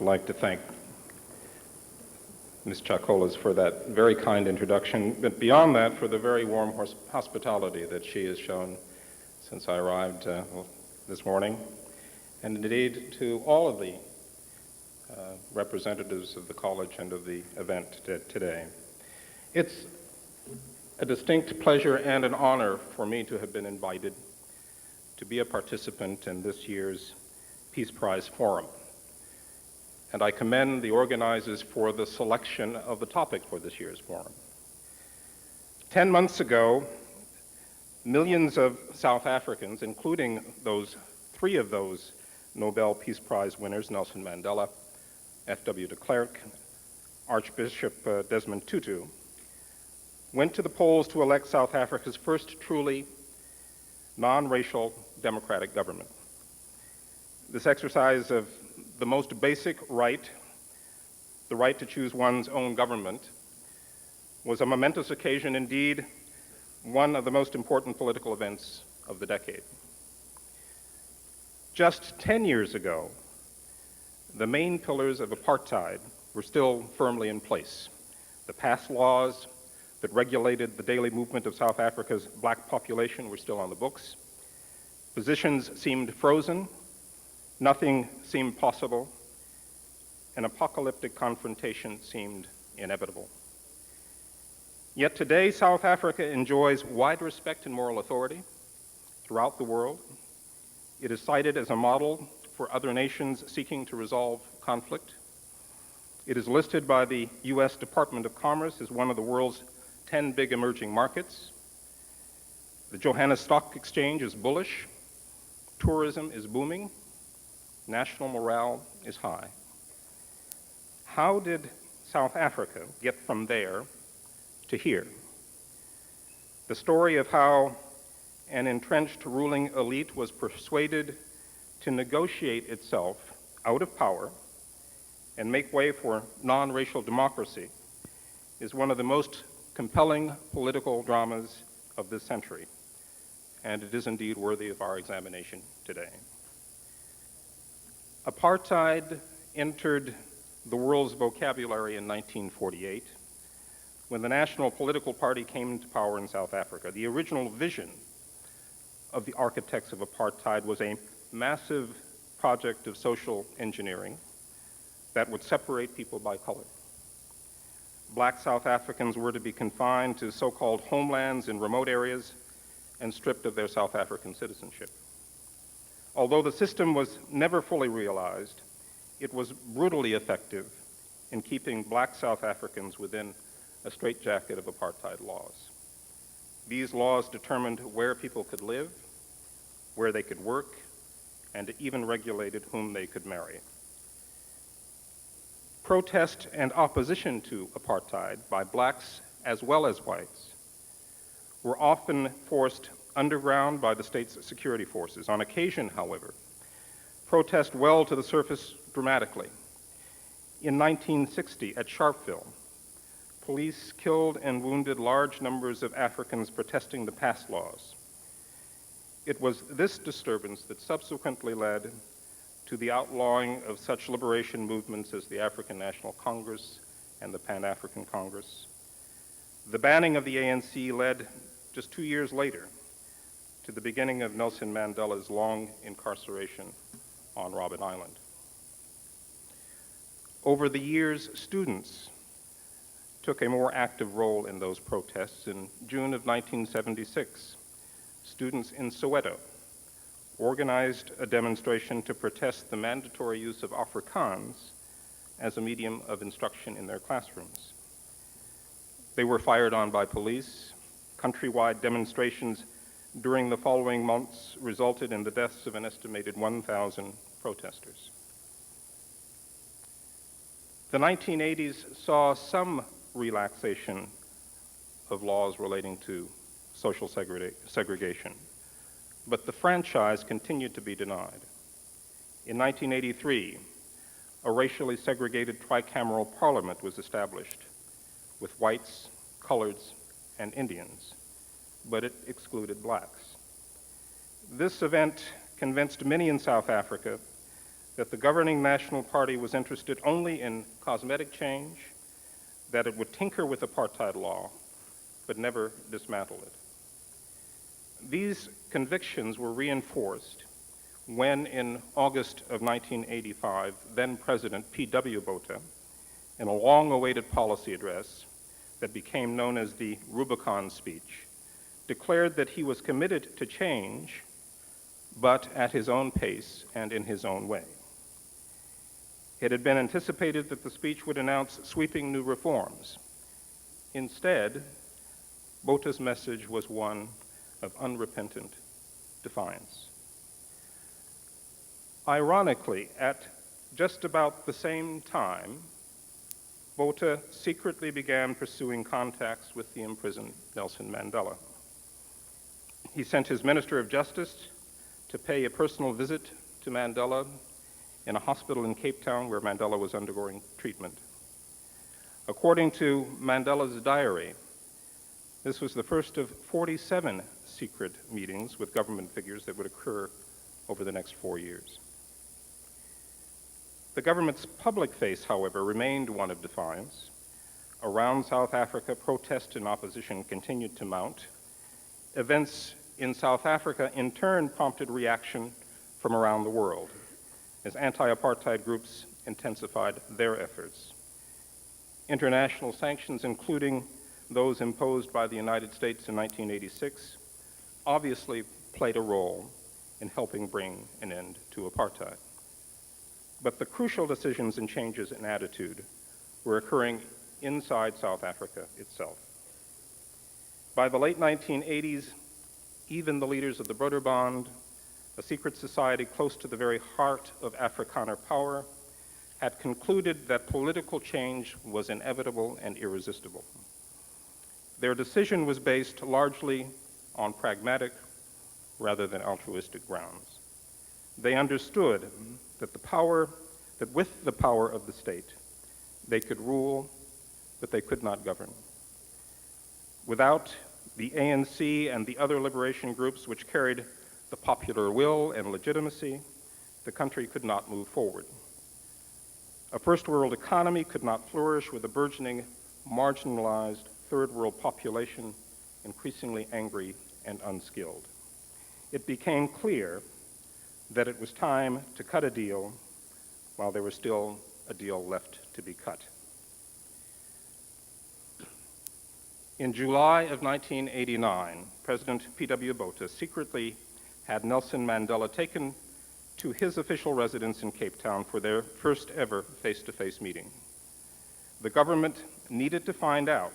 would like to thank Ms. Chakolas for that very kind introduction, but beyond that, for the very warm hospitality that she has shown since I arrived this morning, and indeed to all of the representatives of the college and of the event today. It's a distinct pleasure and an honor for me to have been invited to be a participant in this year's Peace Prize Forum. And I commend the organizers for the selection of the topic for this year's forum. 10 months ago, millions of South Africans, including three of those Nobel Peace Prize winners, Nelson Mandela, F.W. de Klerk, Archbishop Desmond Tutu, went to the polls to elect South Africa's first truly non-racial democratic government. This exercise of the most basic right, the right to choose one's own government, was a momentous occasion, indeed, one of the most important political events of the decade. Just 10 years ago, the main pillars of apartheid were still firmly in place. The past laws that regulated the daily movement of South Africa's black population were still on the books. Positions seemed frozen. Nothing seemed possible. An apocalyptic confrontation seemed inevitable. Yet today, South Africa enjoys wide respect and moral authority throughout the world. It is cited as a model for other nations seeking to resolve conflict. It is listed by the U.S. Department of Commerce as one of the world's 10 big emerging markets. The Johannesburg Stock Exchange is bullish. Tourism is booming. National morale is high. How did South Africa get from there to here? The story of how an entrenched ruling elite was persuaded to negotiate itself out of power and make way for non-racial democracy is one of the most compelling political dramas of this century, and it is indeed worthy of our examination today. Apartheid entered the world's vocabulary in 1948 when the National Political Party came to power in South Africa. The original vision of the architects of apartheid was a massive project of social engineering that would separate people by color. Black South Africans were to be confined to so-called homelands in remote areas and stripped of their South African citizenship. Although the system was never fully realized, it was brutally effective in keeping black South Africans within a straitjacket of apartheid laws. These laws determined where people could live, where they could work, and even regulated whom they could marry. Protest and opposition to apartheid by blacks as well as whites were often forced underground by the state's security forces. On occasion, however, protest welled to the surface dramatically. In 1960, at Sharpeville, police killed and wounded large numbers of Africans protesting the past laws. It was this disturbance that subsequently led to the outlawing of such liberation movements as the African National Congress and the Pan-African Congress. The banning of the ANC led, just 2 years later, to the beginning of Nelson Mandela's long incarceration on Robben Island. Over the years, students took a more active role in those protests. In June of 1976, students in Soweto organized a demonstration to protest the mandatory use of Afrikaans as a medium of instruction in their classrooms. They were fired on by police. Countrywide demonstrations during the following months resulted in the deaths of an estimated 1,000 protesters. The 1980s saw some relaxation of laws relating to social segregation, but the franchise continued to be denied. In 1983, a racially segregated tricameral parliament was established with whites, coloreds, and Indians, but it excluded blacks. This event convinced many in South Africa that the governing National Party was interested only in cosmetic change, that it would tinker with apartheid law, but never dismantle it. These convictions were reinforced when, in August of 1985, then-President P.W. Botha, in a long-awaited policy address that became known as the Rubicon speech, declared that he was committed to change, but at his own pace and in his own way. It had been anticipated that the speech would announce sweeping new reforms. Instead, Botha's message was one of unrepentant defiance. Ironically, at just about the same time, Botha secretly began pursuing contacts with the imprisoned Nelson Mandela. He sent his Minister of Justice to pay a personal visit to Mandela in a hospital in Cape Town where Mandela was undergoing treatment. According to Mandela's diary, this was the first of 47 secret meetings with government figures that would occur over the next 4 years. The government's public face, however, remained one of defiance. Around South Africa, protest and opposition continued to mount. Events in South Africa, in turn, prompted reaction from around the world as anti-apartheid groups intensified their efforts. International sanctions, including those imposed by the United States in 1986, obviously played a role in helping bring an end to apartheid. But the crucial decisions and changes in attitude were occurring inside South Africa itself. By the late 1980s, even the leaders of the Broederbond, a secret society close to the very heart of Afrikaner power, had concluded that political change was inevitable and irresistible. Their decision was based largely on pragmatic rather than altruistic grounds. They understood that with the power of the state, they could rule, but they could not govern. Without the ANC and the other liberation groups which carried the popular will and legitimacy, the country could not move forward. A first world economy could not flourish with a burgeoning, marginalized third world population, increasingly angry and unskilled. It became clear that it was time to cut a deal while there was still a deal left to be cut. In July of 1989, President P.W. Botha secretly had Nelson Mandela taken to his official residence in Cape Town for their first ever face-to-face meeting. The government needed to find out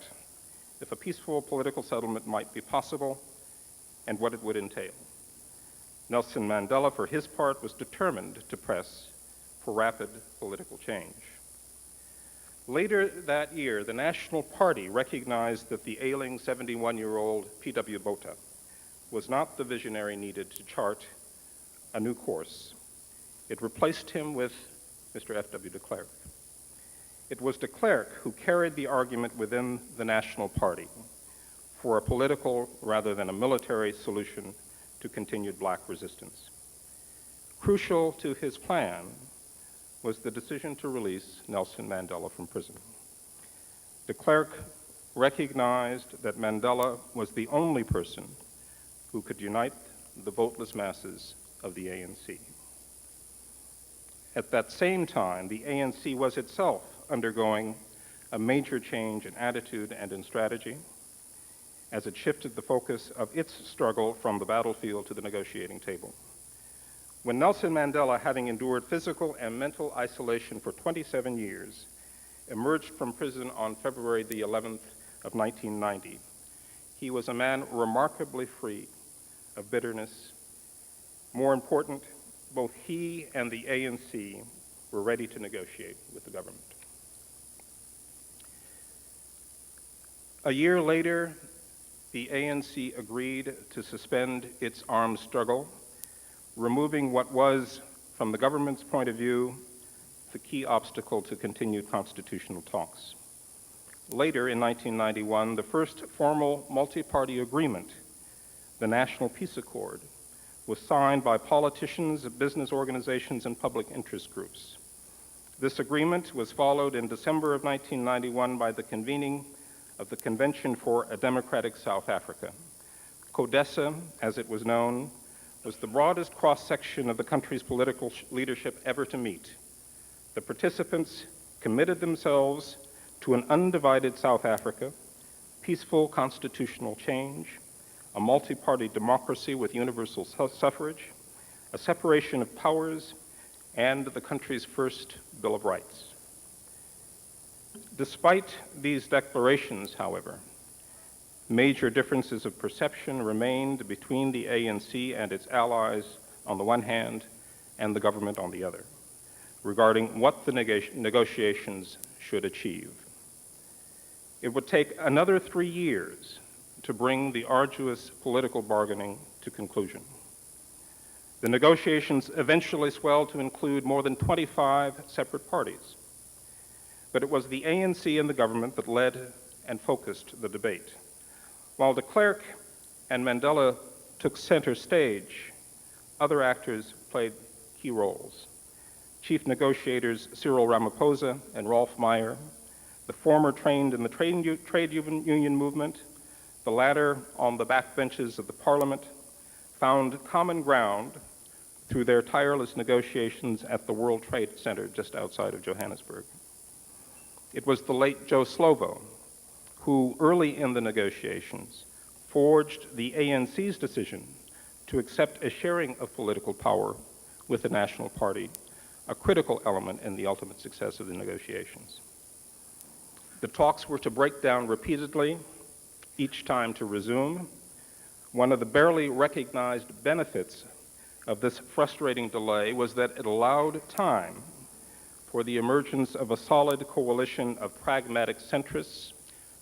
if a peaceful political settlement might be possible and what it would entail. Nelson Mandela, for his part, was determined to press for rapid political change. Later that year, the National Party recognized that the ailing 71-year-old P.W. Botha was not the visionary needed to chart a new course. It replaced him with Mr. F.W. de Klerk. It was de Klerk who carried the argument within the National Party for a political rather than a military solution to continued black resistance. Crucial to his plan was the decision to release Nelson Mandela from prison. De Klerk recognized that Mandela was the only person who could unite the voteless masses of the ANC. At that same time, the ANC was itself undergoing a major change in attitude and in strategy as it shifted the focus of its struggle from the battlefield to the negotiating table. When Nelson Mandela, having endured physical and mental isolation for 27 years, emerged from prison on February the 11th of 1990, he was a man remarkably free of bitterness. More important, both he and the ANC were ready to negotiate with the government. A year later, the ANC agreed to suspend its armed struggle, removing what was, from the government's point of view, the key obstacle to continued constitutional talks. Later, in 1991, the first formal multi-party agreement, the National Peace Accord, was signed by politicians, business organizations, and public interest groups. This agreement was followed in December of 1991 by the convening of the Convention for a Democratic South Africa. CODESA, as it was known, was the broadest cross-section of the country's political leadership ever to meet. The participants committed themselves to an undivided South Africa, peaceful constitutional change, a multi-party democracy with universal suffrage, a separation of powers, and the country's first Bill of Rights. Despite these declarations, however, major differences of perception remained between the ANC and its allies on the one hand and the government on the other, regarding what the negotiations should achieve. It would take another 3 years to bring the arduous political bargaining to conclusion. The negotiations eventually swelled to include more than 25 separate parties. But it was the ANC and the government that led and focused the debate. While de Klerk and Mandela took center stage, other actors played key roles. Chief negotiators Cyril Ramaphosa and Rolf Meyer, the former trained in the trade union movement, the latter on the backbenches of the parliament, found common ground through their tireless negotiations at the World Trade Center just outside of Johannesburg. It was the late Joe Slovo who, early in the negotiations, forged the ANC's decision to accept a sharing of political power with the National Party, a critical element in the ultimate success of the negotiations. The talks were to break down repeatedly, each time to resume. One of the barely recognized benefits of this frustrating delay was that it allowed time for the emergence of a solid coalition of pragmatic centrists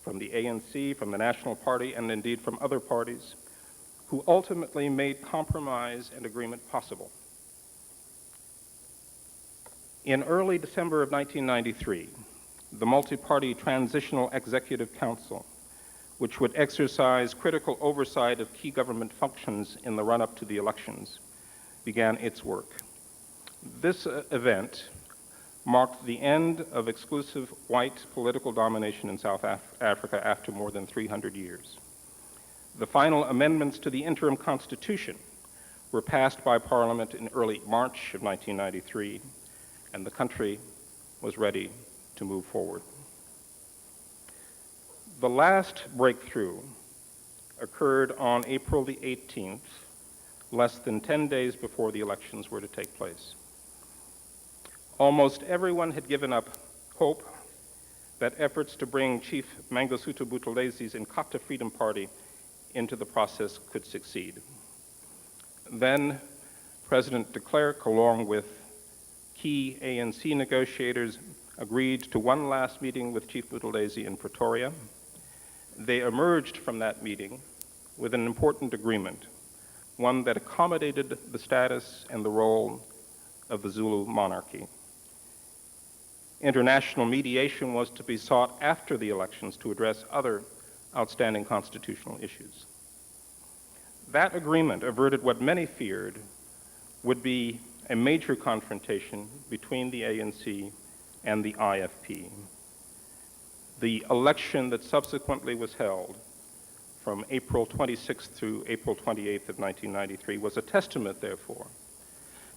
from the ANC, from the National Party, and indeed from other parties, who ultimately made compromise and agreement possible. In early December of 1993, the multi-party Transitional Executive Council, which would exercise critical oversight of key government functions in the run-up to the elections, began its work. This event marked the end of exclusive white political domination in South Africa after more than 300 years. The final amendments to the interim constitution were passed by Parliament in early March of 1993, and the country was ready to move forward. The last breakthrough occurred on April the 18th, less than 10 days before the elections were to take place. Almost everyone had given up hope that efforts to bring Chief Mangosuthu Buthelezis Inkatha Freedom Party into the process could succeed. Then President de Klerk, along with key ANC negotiators, agreed to one last meeting with Chief Buthelezi in Pretoria. They emerged from that meeting with an important agreement, one that accommodated the status and the role of the Zulu monarchy. International mediation was to be sought after the elections to address other outstanding constitutional issues. That agreement averted what many feared would be a major confrontation between the ANC and the IFP. The election that subsequently was held from April 26th through April 28th of 1993 was a testament, therefore,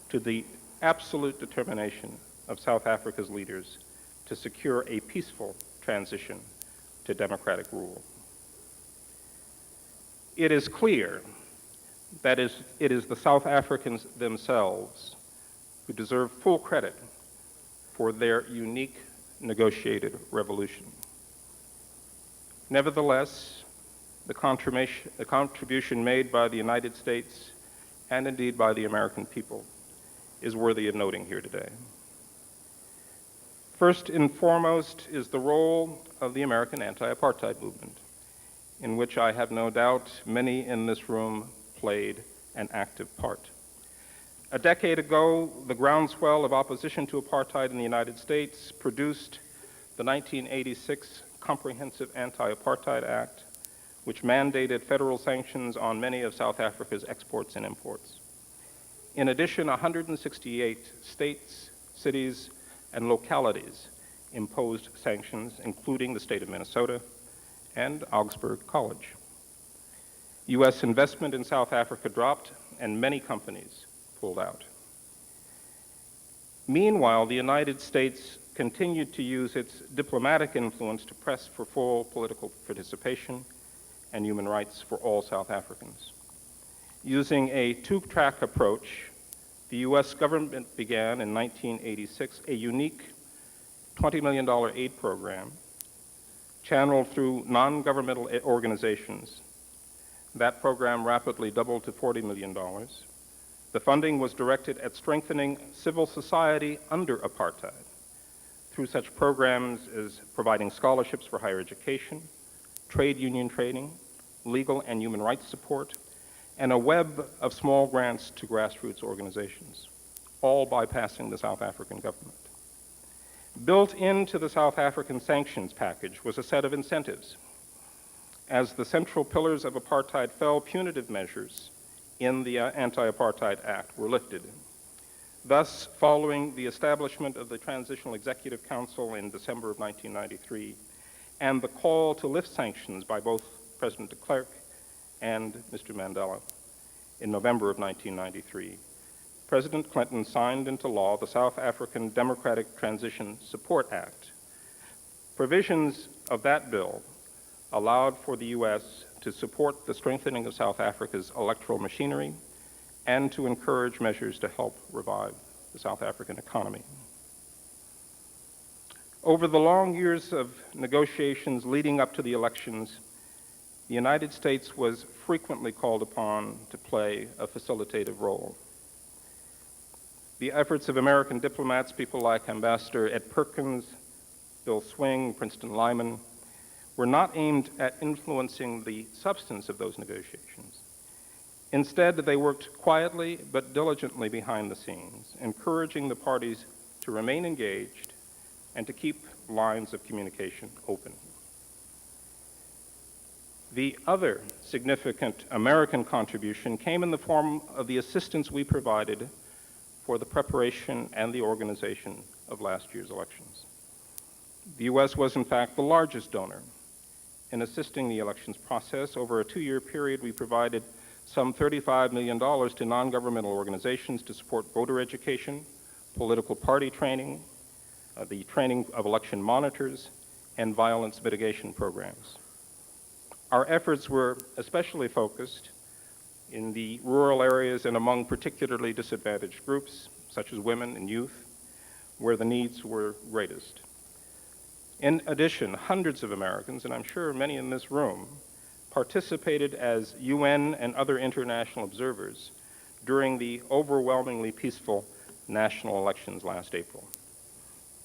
to the absolute determination of South Africa's leaders to secure a peaceful transition to democratic rule. It is clear that it is the South Africans themselves who deserve full credit for their unique negotiated revolution. Nevertheless, the contribution made by the United States and indeed by the American people is worthy of noting here today. First and foremost is the role of the American anti-apartheid movement, in which I have no doubt many in this room played an active part. A decade ago, the groundswell of opposition to apartheid in the United States produced the 1986 Comprehensive Anti-Apartheid Act, which mandated federal sanctions on many of South Africa's exports and imports. In addition, 168 states, cities, and localities imposed sanctions, including the state of Minnesota and Augsburg College. U.S. investment in South Africa dropped, and many companies pulled out. Meanwhile, the United States continued to use its diplomatic influence to press for full political participation and human rights for all South Africans. Using a two-track approach, the U.S. government began in 1986 a unique $20 million aid program channeled through non-governmental organizations. That program rapidly doubled to $40 million. The funding was directed at strengthening civil society under apartheid through such programs as providing scholarships for higher education, trade union training, legal and human rights support, and a web of small grants to grassroots organizations, all bypassing the South African government. Built into the South African sanctions package was a set of incentives. As the central pillars of apartheid fell, punitive measures in the Anti-Apartheid Act were lifted. Thus, following the establishment of the Transitional Executive Council in December of 1993, and the call to lift sanctions by both President de Klerk and Mr. Mandela in November of 1993, President Clinton signed into law the South African Democratic Transition Support Act. Provisions of that bill allowed for the U.S. to support the strengthening of South Africa's electoral machinery and to encourage measures to help revive the South African economy. Over the long years of negotiations leading up to the elections, the United States was frequently called upon to play a facilitative role. The efforts of American diplomats, people like Ambassador Ed Perkins, Bill Swing, Princeton Lyman, were not aimed at influencing the substance of those negotiations. Instead, they worked quietly but diligently behind the scenes, encouraging the parties to remain engaged and to keep lines of communication open. The other significant American contribution came in the form of the assistance we provided for the preparation and the organization of last year's elections. The U.S. was, in fact, the largest donor in assisting the elections process. Over a 2-year period, we provided some $35 million to non-governmental organizations to support voter education, political party training, the training of election monitors, and violence mitigation programs. Our efforts were especially focused in the rural areas and among particularly disadvantaged groups, such as women and youth, where the needs were greatest. In addition, hundreds of Americans, and I'm sure many in this room, participated as UN and other international observers during the overwhelmingly peaceful national elections last April.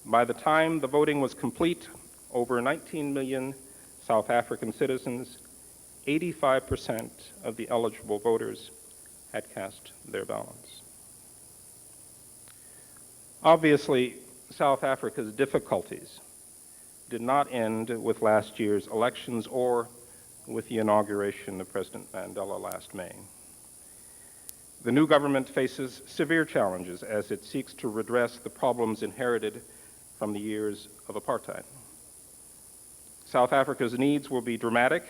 By the time the voting was complete, over 19 million South African citizens, 85% of the eligible voters had cast their ballots. Obviously, South Africa's difficulties did not end with last year's elections or with the inauguration of President Mandela last May. The new government faces severe challenges as it seeks to redress the problems inherited from the years of apartheid. South Africa's needs will be dramatic,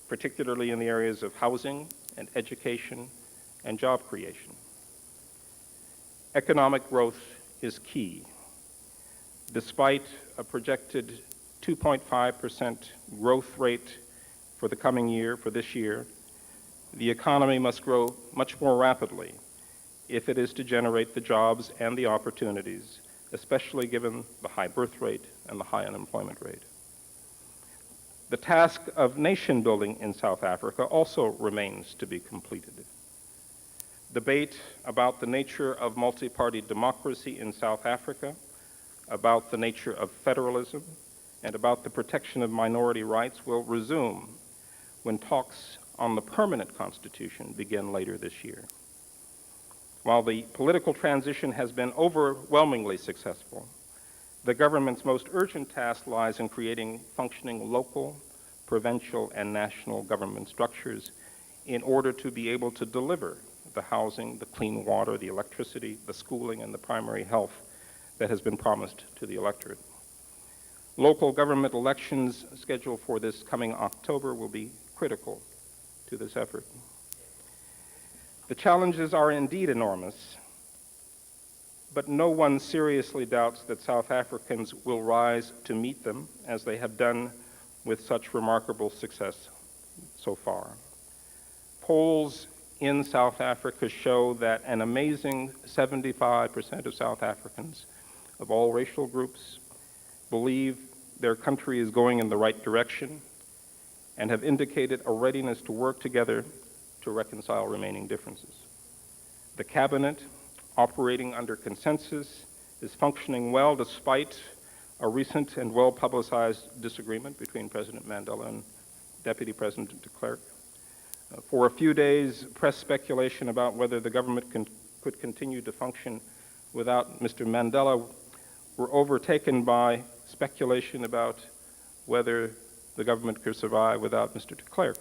particularly in the areas of housing and education and job creation. Economic growth is key. Despite a projected 2.5% growth rate for the coming year, for this year, the economy must grow much more rapidly if it is to generate the jobs and the opportunities, especially given the high birth rate and the high unemployment rate. The task of nation building in South Africa also remains to be completed. Debate about the nature of multi-party democracy in South Africa, about the nature of federalism, and about the protection of minority rights will resume when talks on the permanent constitution begin later this year. While the political transition has been overwhelmingly successful, the government's most urgent task lies in creating functioning local, provincial, and national government structures in order to be able to deliver the housing, the clean water, the electricity, the schooling, and the primary health that has been promised to the electorate. Local government elections scheduled for this coming October will be critical to this effort. The challenges are indeed enormous, but no one seriously doubts that South Africans will rise to meet them, as they have done with such remarkable success so far. Polls in South Africa show that an amazing 75% of South Africans of all racial groups believe their country is going in the right direction and have indicated a readiness to work together to reconcile remaining differences. The cabinet, operating under consensus, is functioning well despite a recent and well-publicized disagreement between President Mandela and Deputy President de Klerk. For a few days, press speculation about whether the government could continue to function without Mr. Mandela were overtaken by speculation about whether the government could survive without Mr. de Klerk.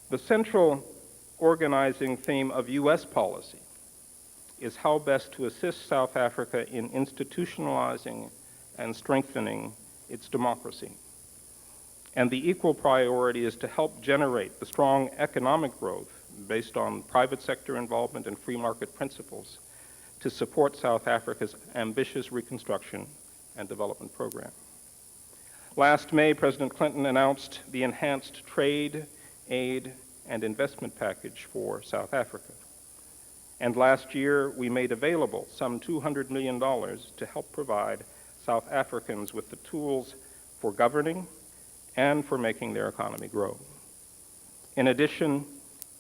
The central organizing theme of U.S. policy is how best to assist South Africa in institutionalizing and strengthening its democracy. And the equal priority is to help generate the strong economic growth based on private sector involvement and free market principles to support South Africa's ambitious reconstruction and development program. Last May, President Clinton announced the enhanced trade, aid, and investment package for South Africa. And last year, we made available some $200 million to help provide South Africans with the tools for governing and for making their economy grow. In addition,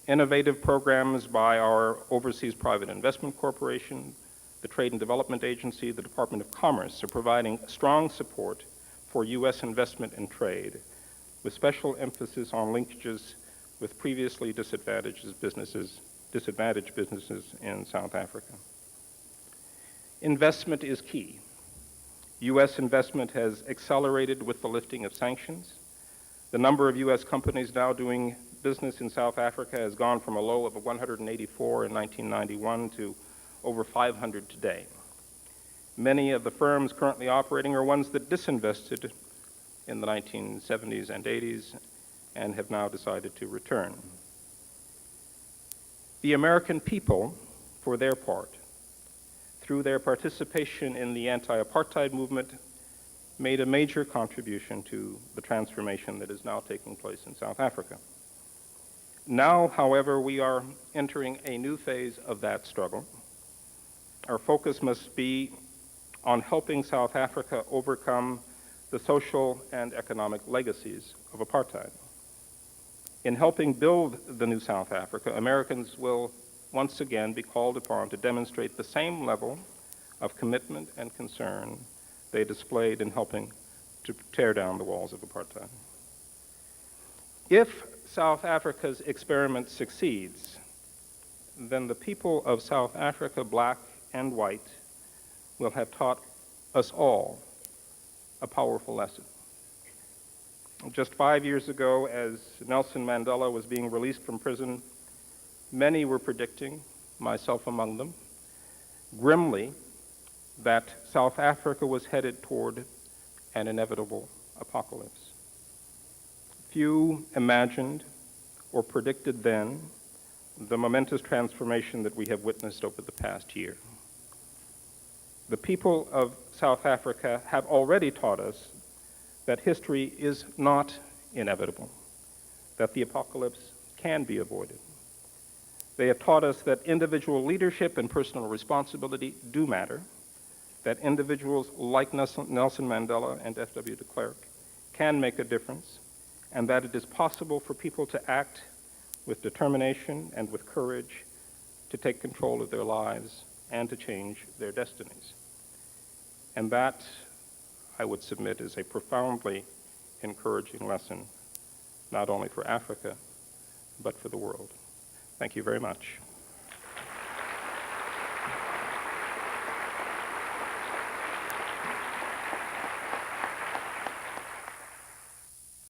innovative programs by our Overseas Private Investment Corporation, the Trade and Development Agency, the Department of Commerce are providing strong support for U.S. investment and trade, with special emphasis on linkages with previously disadvantaged businesses in South Africa. Investment is key. U.S. investment has accelerated with the lifting of sanctions. The number of U.S. companies now doing business in South Africa has gone from a low of 184 in 1991 to over 500 today. Many of the firms currently operating are ones that disinvested in the 1970s and 80s and have now decided to return. The American people, for their part, through their participation in the anti-apartheid movement, made a major contribution to the transformation that is now taking place in South Africa. Now, however, we are entering a new phase of that struggle. Our focus must be on helping South Africa overcome the social and economic legacies of apartheid. In helping build the new South Africa, Americans will once again be called upon to demonstrate the same level of commitment and concern they displayed in helping to tear down the walls of apartheid. If South Africa's experiment succeeds, then the people of South Africa, black and white, will have taught us all a powerful lesson. Just 5 years ago, as Nelson Mandela was being released from prison, many were predicting, myself among them, grimly, that South Africa was headed toward an inevitable apocalypse. Few imagined or predicted then the momentous transformation that we have witnessed over the past year. The people of South Africa have already taught us that history is not inevitable, that the apocalypse can be avoided. They have taught us that individual leadership and personal responsibility do matter, that individuals like Nelson Mandela and F.W. de Klerk can make a difference, and that it is possible for people to act with determination and with courage to take control of their lives and to change their destinies. And that, I would submit, is a profoundly encouraging lesson, not only for Africa, but for the world. Thank you very much.